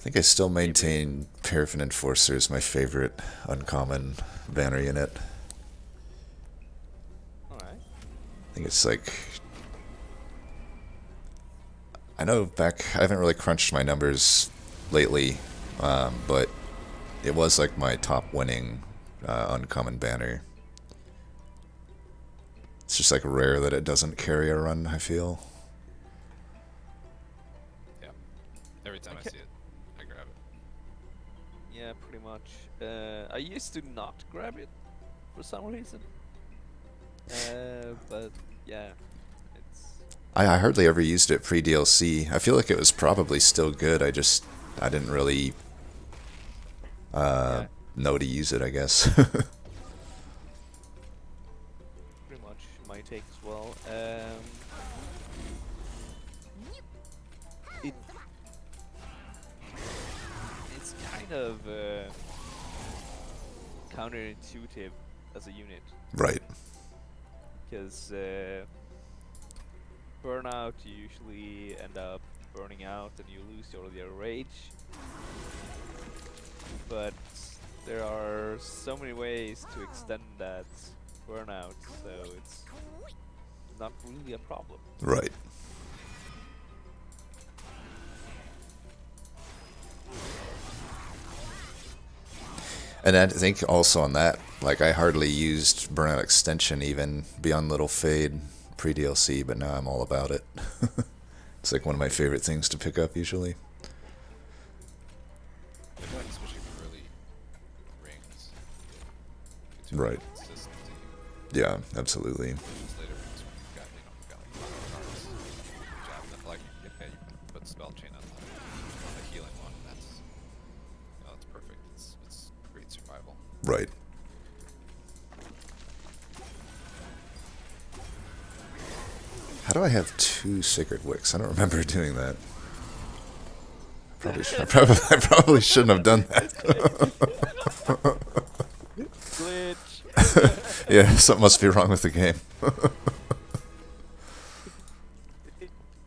think I still maintain Paraffin Enforcer as my favorite uncommon banner unit. Alright. I think it's like... I know I haven't really crunched my numbers lately, but it was like my top winning uncommon banner. It's just like rare that it doesn't carry a run, I feel. Yeah. Every time I see it, I grab it. Yeah, pretty much. I used to not grab it for some reason. But yeah, it's... I hardly ever used it pre-DLC. I feel like it was probably still good, I didn't really know to use it, I guess. Pretty much my take as well. It's kind of counterintuitive as a unit, Right. because burnout, you usually end up burning out and you lose all of your rage. But there are so many ways to extend that burnout, so it's not really a problem. Right. And I think also on that, like I hardly used Burnout Extension even beyond Little Fade pre-DLC, but now I'm all about it. It's like one of my favorite things to pick up usually. I feel like especially for early rings, it's Right. consistency. Yeah, absolutely. Just later rings when you've got, like 5 cards, jab them, like, yeah, you can put spell chain on the healing one, and that's, that's perfect. It's great survival. Right. How do I have 2 Sacred Wicks? I don't remember doing that. I probably shouldn't have done that. Glitch! Yeah, something must be wrong with the game.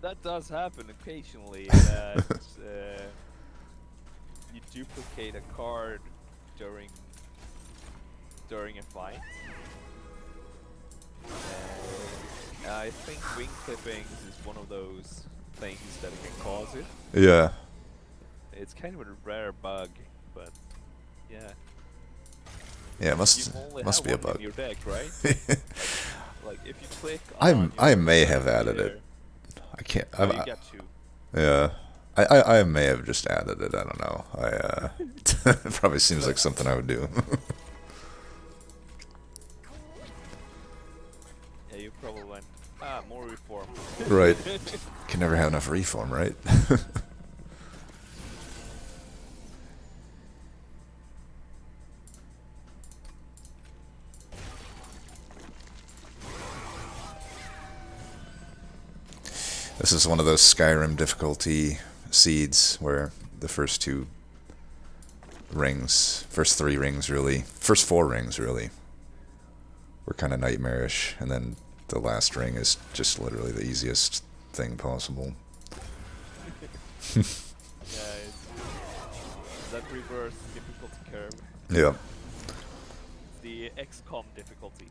That does happen occasionally, that you duplicate a card during a fight. I think wing clippings is one of those things that can cause it. Yeah. It's kind of a rare bug, but yeah. Yeah, it You must only be a have one bug. in your deck, right? like if you click on I your may card have added here- it. I can't. Oh, you got two. Yeah. I may have just added it. I don't know. It probably seems like something I would do. Yeah, you probably went, more reform. Right. Can never have enough reform, right? This is one of those Skyrim difficulty seeds where the first 3 rings really, first 4 rings really, were kind of nightmarish, and then the last ring is just literally the easiest thing possible. Yeah, it's that reverse difficulty curve. Yeah. The XCOM difficulty.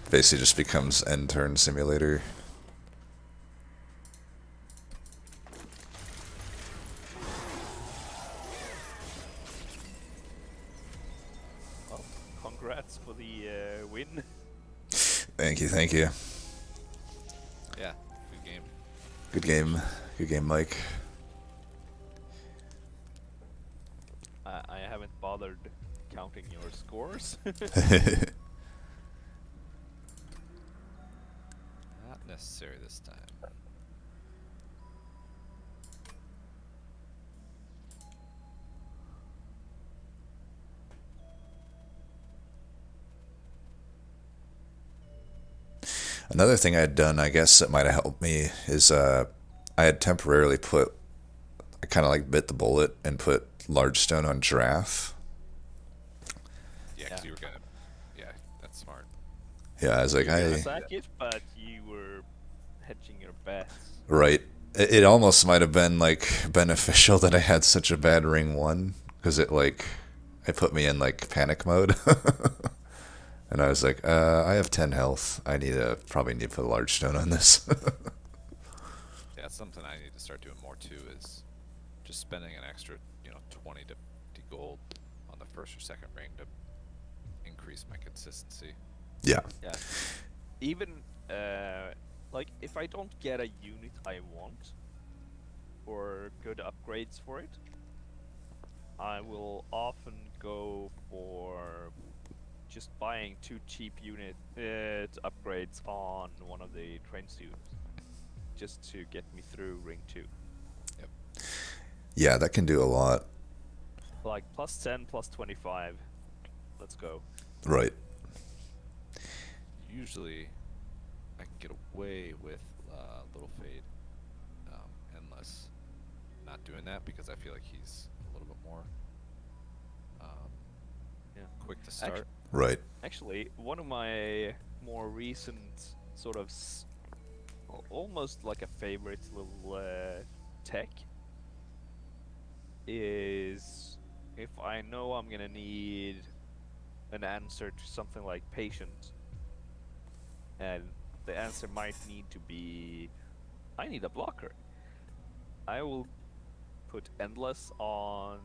Basically just becomes end turn simulator. Well, congrats for the win. Thank you, thank you. Yeah, good game. Good game. Good game, Mike. I haven't bothered counting your scores. Not necessary this time. Another thing I had done, I guess that might have helped me, is I had temporarily I kind of like bit the bullet and put Large Stone on Drath. Yeah, because Yeah. you were gonna. Yeah, that's smart. Yeah, I was like, You sack it, but you were hedging your bets. Right. It almost might have been like beneficial that I had such a bad ring 1 because it put me in like panic mode. And I was like, I have 10 health. Probably need to put a large stone on this. Yeah, it's something I need to start doing more too. Is just spending an extra, 20 to 50 gold on the first or second ring to increase my consistency. Yeah. Yeah. Even like if I don't get a unit I want or good upgrades for it, I will often go for just buying 2 cheap unit upgrades on one of the train students, just to get me through ring 2. Yep. Yeah, that can do a lot. Like +10, +25. Let's go. Right. Usually, I can get away with Little Fade, Endless, not doing that because I feel like he's a little bit more quick to start. Right. Actually, one of my more recent sort of almost like a favorite little tech is if I know I'm gonna need an answer to something like patient, and the answer might need to be I need a blocker, I will put endless on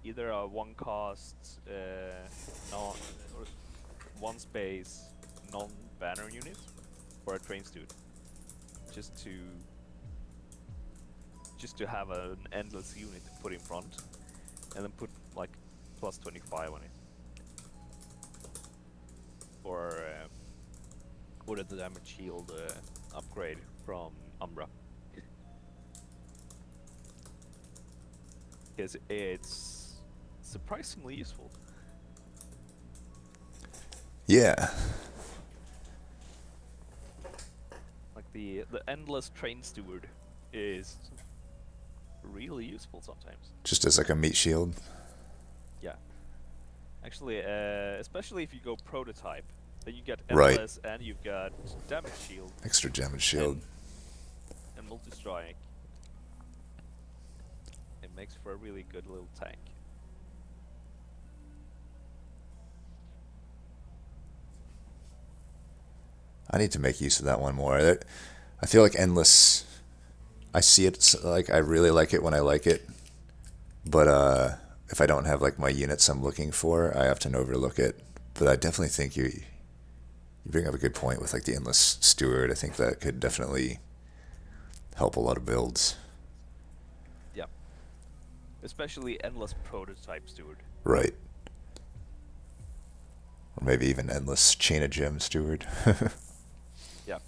either a 1-cost non or 1-space non-banner unit or a train student, just to have an endless unit to put in front, and then put like +25 on it, or the damage shield upgrade from Umbra, because it's surprisingly useful. Yeah. Like the endless train steward is really useful sometimes. Just as like a meat shield. Yeah. Actually, especially if you go prototype, then you get Right. endless and you've got damage shield Extra damage shield. and multi-strike. It makes for a really good little tank. I need to make use of that one more. I feel like endless. I see it like I really like it when I like it, but if I don't have like my units I'm looking for, I often overlook it. But I definitely think you bring up a good point with like the endless steward. I think that could definitely help a lot of builds. Yeah. Especially endless prototype steward. Right. Or maybe even endless chain of gem steward. Yeah.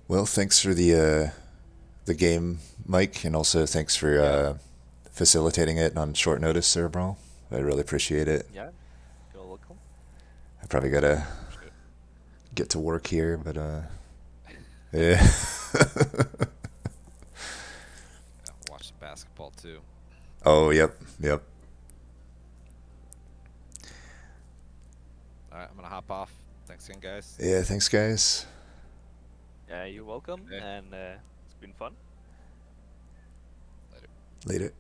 Well, thanks for the game, Mike, and also thanks for facilitating it on short notice, Cerebral. I really appreciate it. Yeah. You're welcome. I probably gotta get to work here, but yeah. Watch the basketball too. Oh, yep. All right, I'm gonna hop off. Thanks again, guys. Yeah, thanks, guys. Yeah, you're welcome, Yeah. and it's been fun. Later. Later.